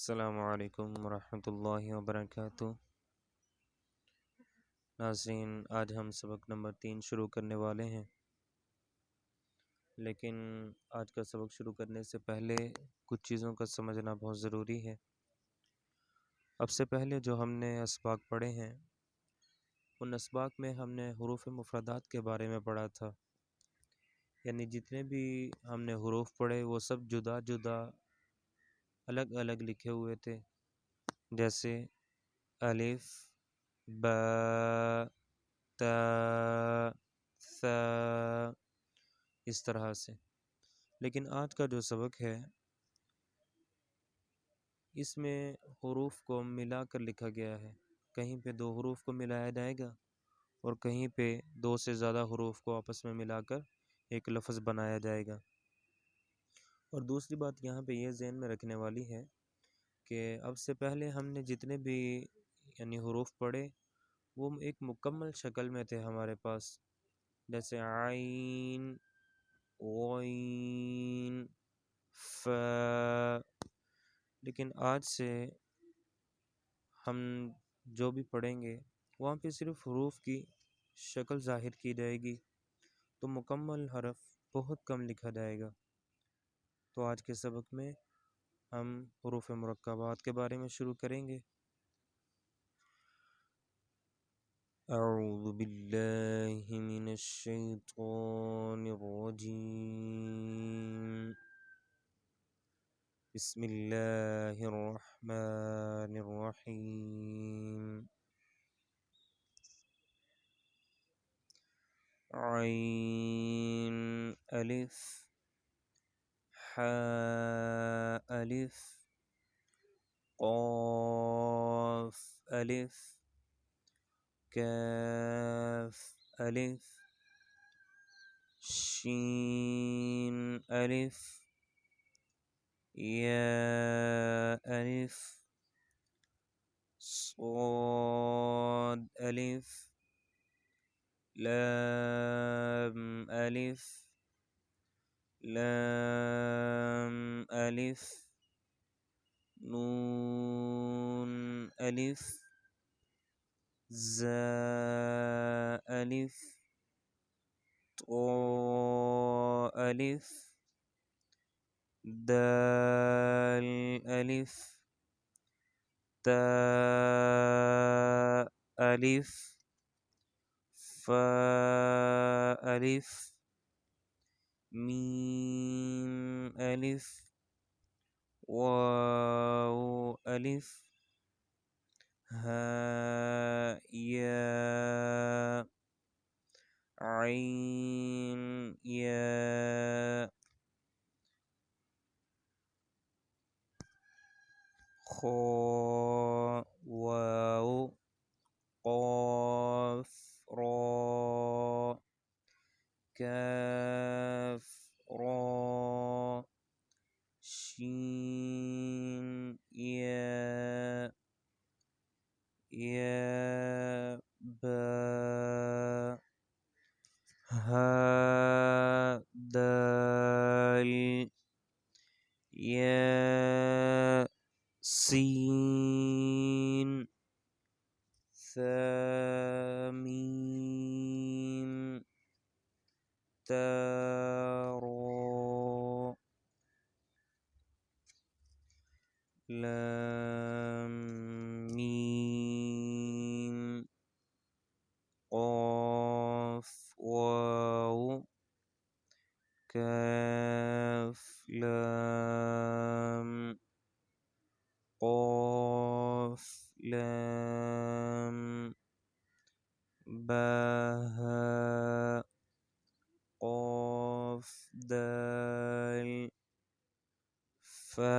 अस्सलामु अलैकुम वरहमतुल्लाहि वबरकातुह। नाज़रीन, आज हम सबक नंबर 3 शुरू करने वाले हैं, लेकिन आज का सबक शुरू करने से पहले कुछ चीज़ों का समझना बहुत ज़रूरी है। अब से पहले जो हमने असबाक पढ़े हैं, उन असबाक में हमने हुरूफ मुफरदात के बारे में पढ़ा था। यानी जितने भी हमने हुरूफ पढ़े वो सब जुदा जुदा अलग अलग लिखे हुए थे, जैसे अलिफ, बा, ता, सा, इस तरह से। लेकिन आज का जो सबक है, इसमें हुरूफ को मिलाकर लिखा गया है। कहीं पे दो हुरूफ को मिलाया जाएगा और कहीं पे दो से ज़्यादा हुरूफ को आपस में मिलाकर एक लफ्ज़ बनाया जाएगा। और दूसरी बात यहाँ पे ये ज़हन में रखने वाली है कि अब से पहले हमने जितने भी यानी हुरूफ पढ़े वो एक मुकम्मल शक्ल में थे हमारे पास, जैसे आइन, ओइन, फ। लेकिन आज से हम जो भी पढ़ेंगे वहाँ पे सिर्फ हुरूफ की शक्ल ज़ाहिर की जाएगी, तो मुकम्मल हरफ बहुत कम लिखा जाएगा। तो आज के सबक में हम हुरूफ मुरक्कबात के बारे में शुरू करेंगे। अऊज़ु बिल्लाहि मिनश शैतानिर रजीम। बिस्मिल्लाहिर रहमानिर रहीम। आइन अलिफ, हा अलिफ, क़ाफ अलिफ, काफ अलिफ, शीन अलिफ, या अलिफ, स्वाद अलिफ, लाम अलिफ, लाम अलिफ, नून अलिफ, ज़ा अलिफ, तो अलिफ, दाल अलिफ, ता अलिफ, फा अलिफ, मीम अलिफ, वाव अलिफ, हा या, आइन या, खा वाव, क़ाफ रा, काफ रा, शीन या, बा, हा दाल, या सीन, सा मीम, ता रा, लाम मीम, क़ाफ वाव, काफ लाम, क़ाफ लाम, बा हा, क़ाफ दाल, फा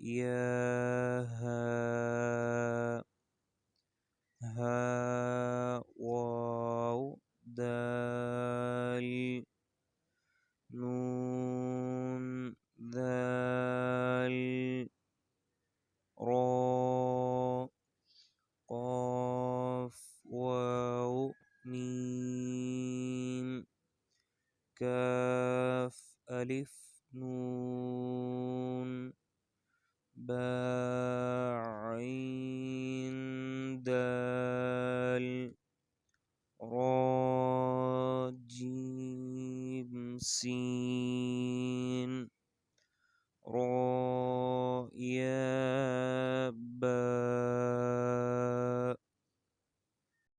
या हा, हा वाव दाल, नून दाल, रा, क़ाफ वाव मीम, काफ अलिफ नून, बा आइन दाल रा जीम सीन